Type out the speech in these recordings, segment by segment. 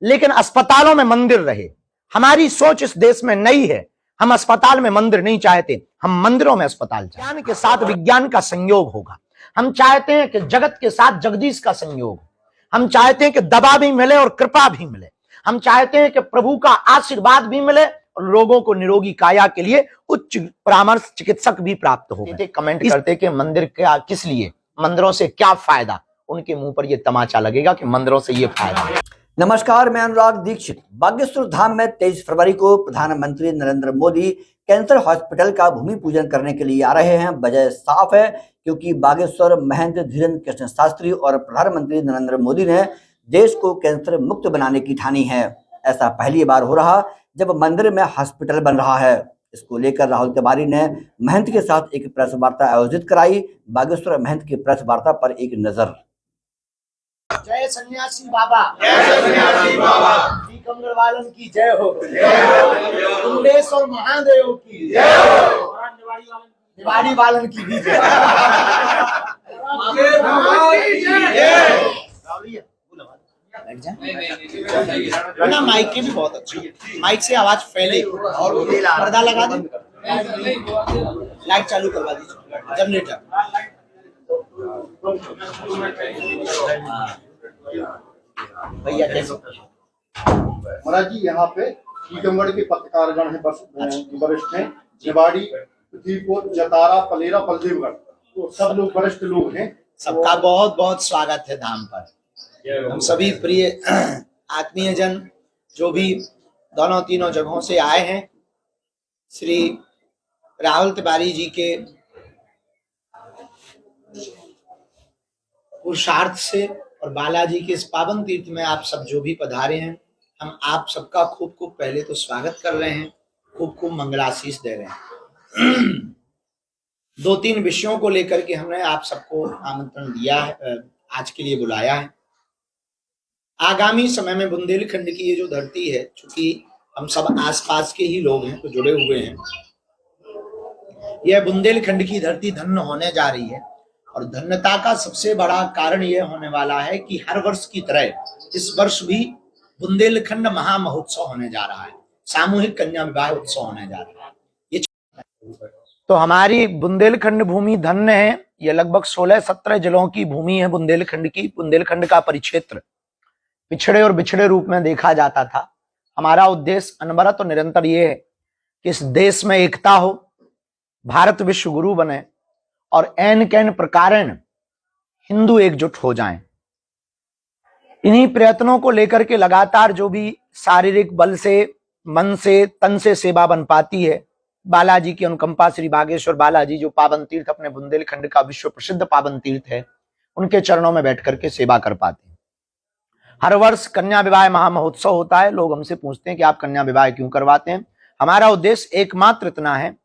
लेकिन अस्पतालों में मंदिर रहे। हमारी सोच इस देश में नई है। हम अस्पताल में मंदिर नहीं चाहते, हम मंदिरों में अस्पताल चाहते हैं। ज्ञान के साथ विज्ञान का संयोग होगा। हम चाहते हैं कि जगत के साथ जगदीश का संयोग हो। हम चाहते हैं कि दवा भी मिले और कृपा भी मिले। हम चाहते हैं कि प्रभु का आशीर्वाद भी मिले और लोगों को निरोगी काया के लिए उच्च परामर्श चिकित्सक भी प्राप्त हो। कमेंट करते कि मंदिर क्या, किस लिए, मंदिरों से क्या फायदा, उनके मुंह पर यह तमाचा लगेगा कि मंदिरों से यह फायदा। नमस्कार, मैं अनुराग दीक्षित। बागेश्वर धाम में 23 फरवरी को प्रधानमंत्री नरेंद्र मोदी कैंसर हॉस्पिटल का भूमि पूजन करने के लिए आ रहे हैं। वजह साफ है, क्योंकि बागेश्वर महंत धीरेन्द्र कृष्ण शास्त्री और प्रधानमंत्री नरेंद्र मोदी ने देश को कैंसर मुक्त बनाने की ठानी है। ऐसा पहली बार हो रहा जब मंदिर में हॉस्पिटल बन रहा है। इसको लेकर राहुल तिवारी ने महंत के साथ एक प्रेस वार्ता आयोजित कराई। बागेश्वर महंत की प्रेस वार्ता पर एक नजर। जय सन्यासी बाबा, जय सन्यासी बाबा, टीकमगढ़ वालन की जय हो, कुंडेश और महादेव की जय हो, निवाड़ी वालन की भी जय। ना माइक के भी बहुत अच्छे, माइक से आवाज फैले और पर्दा लगा दे, लाइट चालू करवा दीजिए जनरेटर। भैया कैसे महाराज जी, यहाँ पे टीकमगढ़ के पत्रकारगण है, वरिष्ठ हैं, निवाड़ी, पृथ्वीपुर, जतारा, पलेरा, बलदेवगढ़, तो सब लोग वरिष्ठ लोग हैं। सबका बहुत बहुत स्वागत है धाम पर। हम सभी प्रिय आत्मीय जन जो भी दोनों तीनों जगहों से आए हैं, श्री राहुल तिवारी जी के पुरुषार्थ से और बालाजी के इस पावन तीर्थ में आप सब जो भी पधारे हैं, हम आप सबका खूब खूब पहले तो स्वागत कर रहे हैं, खूब खूब मंगलाशीष दे रहे हैं। 2-3 विषयों को लेकर के हमने आप सबको आमंत्रण दिया है, आज के लिए बुलाया है। आगामी समय में बुंदेलखंड की ये जो धरती है, चूंकि हम सब आसपास के ही लोग हैं तो जुड़े हुए हैं, यह बुंदेलखंड की धरती धन्य होने जा रही है। और धन्यता का सबसे बड़ा कारण यह होने वाला है कि हर वर्ष की तरह इस वर्ष भी बुंदेलखंड महामहोत्सव होने जा रहा है, सामूहिक कन्या विवाह उत्सव होने जा रहा है। ये तो हमारी बुंदेलखंड भूमि धन्य है। यह लगभग 16-17 जिलों की भूमि है बुंदेलखंड की। बुंदेलखंड का परिक्षेत्र पिछड़े और बिछड़े रूप में देखा जाता था। हमारा उद्देश्य अनवरत और निरंतर ये है कि इस देश में एकता हो, भारत विश्व गुरु बने और एन कैन प्रकारेण हिंदू एकजुट हो जाएं। इन्हीं प्रयत्नों को लेकर के लगातार जो भी शारीरिक बल से, मन से, तन से सेवा बन पाती है, बालाजी की अनुकंपा, श्री बागेश्वर बालाजी जो पावन तीर्थ अपने बुंदेलखंड का विश्व प्रसिद्ध पावन तीर्थ है, उनके चरणों में बैठ करके सेवा कर पाते हैं। हर वर्ष कन्या विवाह महामहोत्सव होता है। लोग हमसे पूछते हैं कि आप कन्या विवाह क्यों करवाते हैं। हमारा उद्देश्य एकमात्र इतना है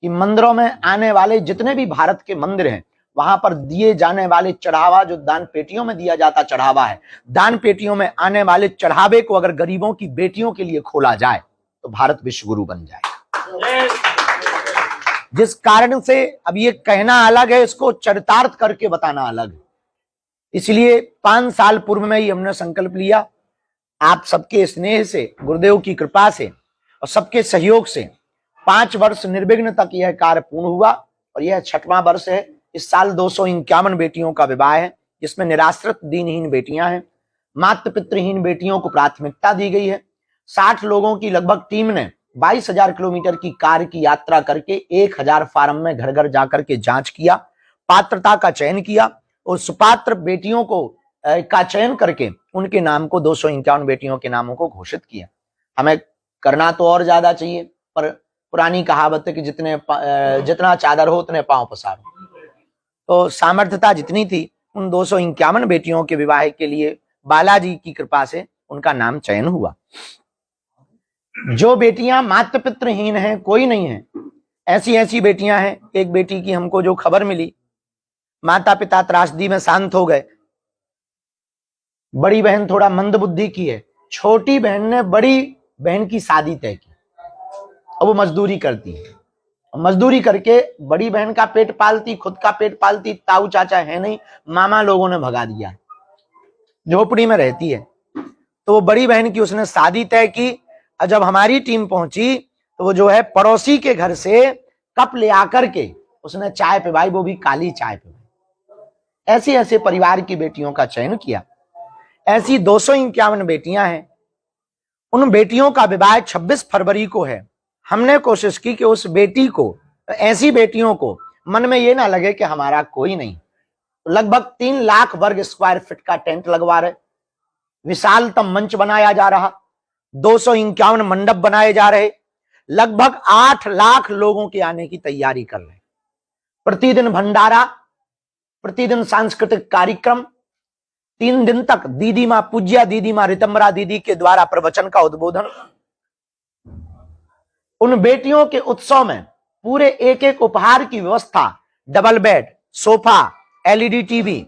कि मंदिरों में आने वाले जितने भी भारत के मंदिर हैं, वहां पर दिए जाने वाले चढ़ावा, जो दान पेटियों में दिया जाता चढ़ावा है, दान पेटियों में आने वाले चढ़ावे को अगर गरीबों की बेटियों के लिए खोला जाए तो भारत विश्व गुरु बन जाएगा। जिस कारण से अब ये कहना अलग है, इसको चरितार्थ करके बताना अलग है। इसलिए 5 साल पूर्व में ही हमने संकल्प लिया, आप सबके स्नेह से, गुरुदेव की कृपा से और सबके सहयोग से 5 वर्ष निर्विघ्न तक यह कार्य पूर्ण हुआ और यह 6वां वर्ष है। इस साल 251 बेटियों का विवाह है, जिसमें निराश्रित दीनहीन बेटियां हैं, मातृ पितृहीन बेटियों को प्राथमिकता दी गई है। 60 लोगों की लगभग टीम ने 22,000 किलोमीटर की कार की यात्रा करके 1000 फार्म में घर घर जाकर के जांच किया, पात्रता का चयन किया और सुपात्र बेटियों को का चयन करके उनके नाम को 251 बेटियों के नामों को घोषित किया। हमें करना तो और ज्यादा चाहिए, पर पुरानी कहावत है कि जितना चादर हो उतने पांव पसारो। तो सामर्थ्यता जितनी थी, उन 251 बेटियों के विवाह के लिए बालाजी की कृपा से उनका नाम चयन हुआ। जो बेटियां मातृ पितृहीन हैं, कोई नहीं है, ऐसी बेटियां हैं। एक बेटी की हमको जो खबर मिली, माता पिता त्रासदी में शांत हो गए। बड़ी बहन थोड़ा मंद बुद्धि की है, छोटी बहन ने बड़ी बहन की शादी तय की। अब वो मजदूरी करती है, मजदूरी करके बड़ी बहन का पेट पालती, खुद का पेट पालती। ताऊ चाचा है नहीं, मामा लोगों ने भगा दिया, झोपड़ी में रहती है। तो वो बड़ी बहन की उसने शादी तय की। और जब हमारी टीम पहुंची तो वो जो है पड़ोसी के घर से कप ले आकर के उसने चाय पिलाई, वो भी काली चाय पिलाई। ऐसे ऐसे परिवार की बेटियों का चयन किया। ऐसी 251 बेटियां हैं। उन बेटियों का विवाह 26 फरवरी को है। हमने कोशिश की कि उस बेटी को, ऐसी बेटियों को मन में ये ना लगे कि हमारा कोई नहीं। तो लगभग 3 लाख वर्ग स्क्वायर फीट का टेंट लगवा रहे, विशालतम मंच बनाया जा रहा, 251 मंडप बनाए जा रहे, लगभग 8 लाख लोगों के आने की तैयारी कर रहे। प्रतिदिन भंडारा, प्रतिदिन सांस्कृतिक कार्यक्रम, 3 दिन तक दीदी मां पूज्या दीदी मां रितंबरा दीदी के द्वारा प्रवचन का उद्बोधन। उन बेटियों के उत्सव में पूरे एक एक उपहार की व्यवस्था, double bed, sofa, LED TV,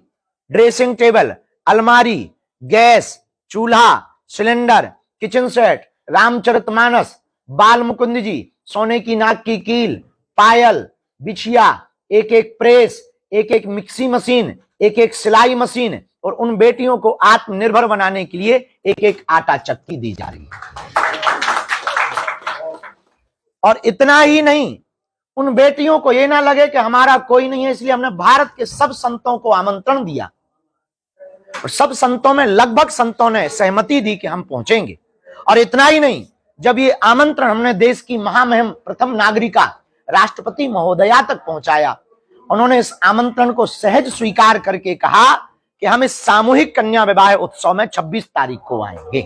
dressing table, अलमारी, गैस, चूल्हा, सिलेंडर, किचन सेट, रामचरितमानस, बाल मुकुंद जी, सोने की नाक की कील, पायल, बिछिया, एक एक प्रेस, एक एक मिक्सी मशीन, एक एक सिलाई मशीन, और उन बेटियों को आत्मनिर्भर बनाने के लिए एक एक आटा चक्की दी जा रही है। और इतना ही नहीं, उन बेटियों को यह ना लगे कि हमारा कोई नहीं है, इसलिए हमने भारत के सब संतों को आमंत्रण दिया और सब संतों में लगभग संतों ने सहमति दी कि हम पहुंचेंगे। और इतना ही नहीं, जब ये आमंत्रण हमने देश की महामहिम प्रथम नागरिका राष्ट्रपति महोदया तक पहुंचाया, उन्होंने इस आमंत्रण को सहज स्वीकार करके कहा कि हम इस सामूहिक कन्या विवाह उत्सव में 26 तारीख को आएंगे।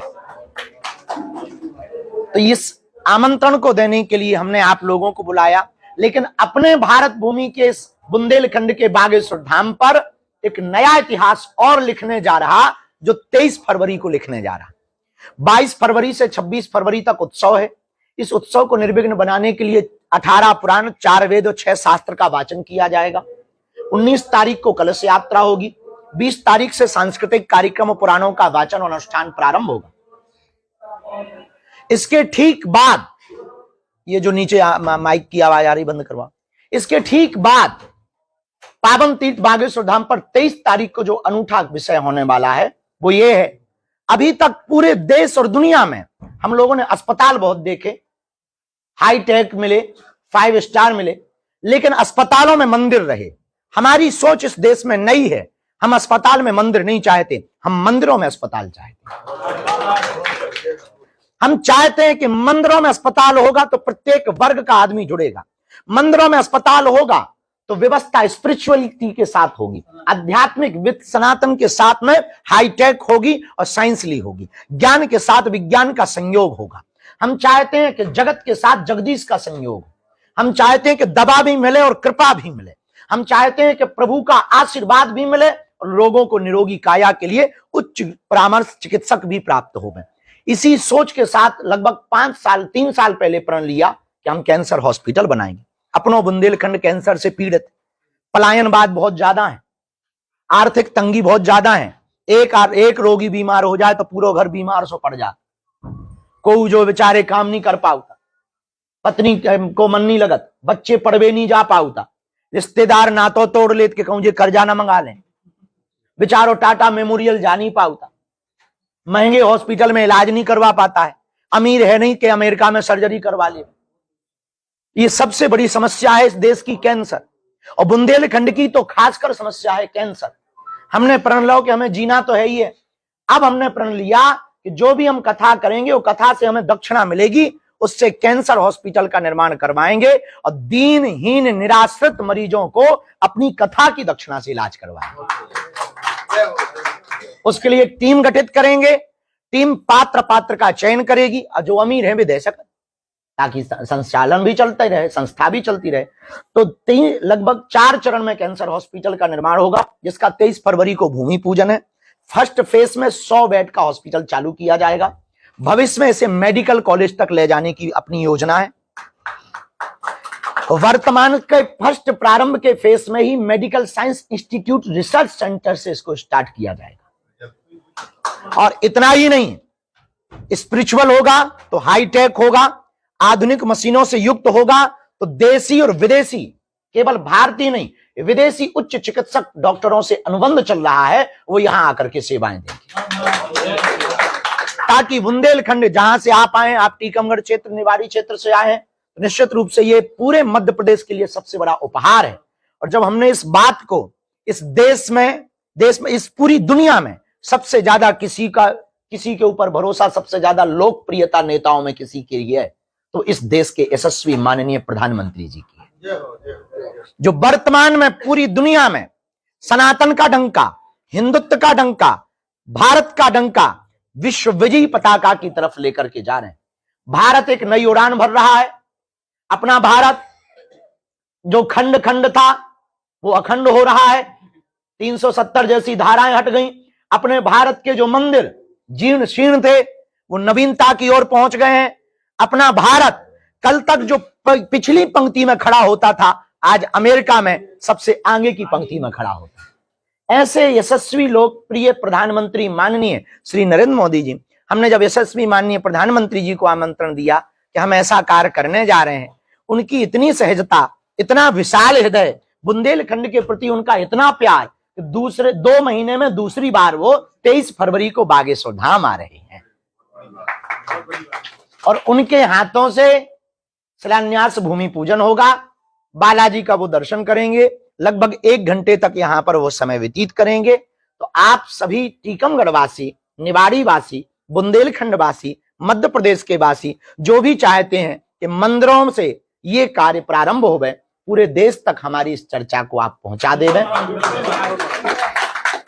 तो इस आमंत्रण को देने के लिए हमने आप लोगों को बुलाया, लेकिन अपने भारत भूमि के इस बुंदेलखंड के बागेश्वर धाम पर एक नया इतिहास और लिखने जा रहा, जो 23 फरवरी को लिखने जा रहा। 22 फरवरी से 26 फरवरी तक उत्सव है। इस उत्सव को निर्विघ्न बनाने के लिए 18 पुराण, 4 वेद और 6 शास्त्र का वाचन किया जाएगा। 19 तारीख को कलश यात्रा होगी। 20 तारीख से सांस्कृतिक कार्यक्रम और पुराणों का वाचन और अनुष्ठान प्रारंभ होगा। इसके ठीक बाद, ये जो नीचे माइक की आवाज आ रही, बंद करवा। इसके ठीक बाद पावन तीर्थ बागेश्वर धाम पर 23 तारीख को जो अनूठा विषय होने वाला है वो ये है, अभी तक पूरे देश और दुनिया में हम लोगों ने अस्पताल बहुत देखे, हाईटेक मिले, 5 स्टार मिले, लेकिन अस्पतालों में मंदिर रहे। हमारी सोच इस देश में नई है। हम अस्पताल में मंदिर नहीं चाहते, हम मंदिरों में अस्पताल चाहते हैं। हम चाहते हैं कि मंदिरों में अस्पताल होगा तो प्रत्येक वर्ग का आदमी जुड़ेगा। मंदिरों में अस्पताल होगा तो व्यवस्था स्पिरिचुअलिटी के साथ होगी, आध्यात्मिक वित्त सनातन के साथ में हाईटेक होगी और साइंसली होगी, ज्ञान के साथ विज्ञान का संयोग होगा। हम चाहते हैं कि जगत के साथ जगदीश का संयोग हो। हम चाहते हैं कि दवा भी मिले और कृपा भी मिले। हम चाहते हैं कि प्रभु का आशीर्वाद भी मिले और लोगों को निरोगी काया के लिए उच्च परामर्श चिकित्सक भी प्राप्त हो। इसी सोच के साथ लगभग 3 साल पहले प्रण लिया कि हम कैंसर हॉस्पिटल बनाएंगे। अपनों बुंदेलखंड कैंसर से पीड़ित, पलायनवाद बहुत ज्यादा है, आर्थिक तंगी बहुत ज्यादा है। एक रोगी बीमार हो जाए तो पूरा घर बीमार सो पड़ जाता। कोई जो बेचारे काम नहीं कर पाता, पत्नी को मन नहीं लगत, बच्चे पढ़वे नहीं जा पाता, रिश्तेदार नातो तोड़ लेत के कहूं जे कर्जा ना मंगा लें, बेचारो टाटा मेमोरियल जा नहीं पाता, महंगे हॉस्पिटल में इलाज नहीं करवा पाता है, अमीर है नहीं कि अमेरिका में सर्जरी करवा ले। ये सबसे बड़ी समस्या है इस देश की, कैंसर। और बुंदेलखंड की तो खासकर समस्या है कैंसर। हमने प्रण लिया कि हमें जीना तो है ही है। अब हमने प्रण लिया कि जो भी हम कथा करेंगे वो कथा से हमें दक्षिणा मिलेगी, उससे कैंसर हॉस्पिटल का निर्माण करवाएंगे और दीनहीन निराश्रित मरीजों को अपनी कथा की दक्षिणा से इलाज करवाएंगे। उसके लिए एक टीम गठित करेंगे। टीम पात्र का चयन करेगी और जो अमीर है वे दे सकते, ताकि संचालन भी चलते रहे, संस्था भी चलती रहे। तो लगभग 4 चरण में कैंसर हॉस्पिटल का निर्माण होगा, जिसका 23 फरवरी को भूमि पूजन है। फर्स्ट फेज में 100 बेड का हॉस्पिटल चालू किया जाएगा। भविष्य में इसे मेडिकल कॉलेज तक ले जाने की अपनी योजना है। वर्तमान के फर्स्ट प्रारंभ के फेज में ही medical science institute research centre से इसको स्टार्ट किया जाएगा। और इतना ही नहीं, स्पिरिचुअल होगा तो हाईटेक होगा, आधुनिक मशीनों से युक्त होगा, तो देसी और विदेशी, केवल भारतीय नहीं विदेशी उच्च चिकित्सक डॉक्टरों से अनुबंध चल रहा है, वो यहां आकर के सेवाएं देंगे। ताकि बुंदेलखंड, जहां से आप आए, आप टीकमगढ़ क्षेत्र, निवाड़ी क्षेत्र से आए हैं, तो निश्चित रूप से ये पूरे मध्य प्रदेश के लिए सबसे बड़ा उपहार है। और जब हमने इस बात को इस देश में इस पूरी दुनिया में सबसे ज्यादा किसी के ऊपर भरोसा, सबसे ज्यादा लोकप्रियता नेताओं में किसी के लिए है, तो इस देश के यशस्वी माननीय प्रधानमंत्री जी की है, जो वर्तमान में पूरी दुनिया में सनातन का डंका, हिंदुत्व का डंका, भारत का डंका विश्व विजयी पताका की तरफ लेकर के जा रहे हैं। भारत एक नई उड़ान भर रहा है। अपना भारत जो खंड खंड था वो अखंड हो रहा है। 370 जैसी धाराएं हट गई। अपने भारत के जो मंदिर जीर्ण शीर्ण थे वो नवीनता की ओर पहुंच गए हैं। अपना भारत कल तक जो पिछली पंक्ति में खड़ा होता था, आज अमेरिका में सबसे आगे की पंक्ति में खड़ा होता है। ऐसे यशस्वी लोकप्रिय प्रधानमंत्री माननीय श्री नरेंद्र मोदी जी, हमने जब यशस्वी माननीय प्रधानमंत्री जी को आमंत्रण दिया कि हम ऐसा कार्य करने जा रहे हैं, उनकी इतनी सहजता, इतना विशाल हृदय, बुंदेलखंड के प्रति उनका इतना प्यार कि दूसरे 2 महीने में दूसरी बार वो 23 फरवरी को बागेश्वर धाम आ रहे हैं और उनके हाथों से शिलान्यास भूमि पूजन होगा। बालाजी का वो दर्शन करेंगे। लगभग 1 घंटे तक यहां पर वो समय व्यतीत करेंगे। तो आप सभी टीकमगढ़ वासी, निवाड़ी वासी, बुंदेलखंड वासी, मध्य प्रदेश के वासी जो भी चाहते हैं कि मंदिरों से ये कार्य प्रारंभ हो गए, पूरे देश तक हमारी इस चर्चा को आप पहुंचा देवें।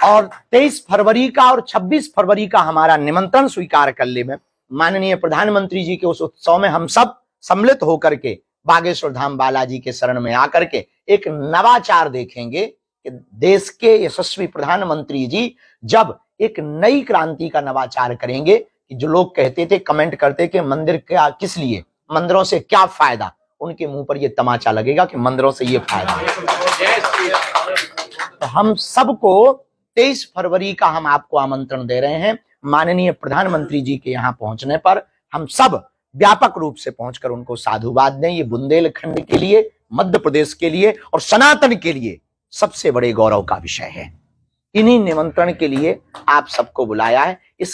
और 23 फरवरी का और 26 फरवरी का हमारा निमंत्रण स्वीकार कर ले। माननीय प्रधानमंत्री जी के उस उत्सव में हम सब सम्मिलित होकर के बागेश्वर धाम बालाजी के शरण में आकर के एक नवाचार देखेंगे कि देश के यशस्वी प्रधानमंत्री जी जब एक नई क्रांति का नवाचार करेंगे कि जो लोग कहते थे, कमेंट करते कि मंदिर क्या, किस लिए, मंदिरों से क्या फायदा, उनके मुंह पर यह तमाचा लगेगा कि मंदिरों से ये फायदा है। तो हम सबको 23 फरवरी का हम आपको आमंत्रण दे रहे हैं। माननीय प्रधानमंत्री जी के यहाँ पहुंचने पर हम सब व्यापक रूप से पहुंचकर उनको साधुवाद दें। ये बुंदेलखंड के लिए, मध्य प्रदेश के लिए और सनातन के लिए सबसे बड़े गौरव का विषय है। इन्हीं निमंत्रण के लिए आप सबको बुलाया है।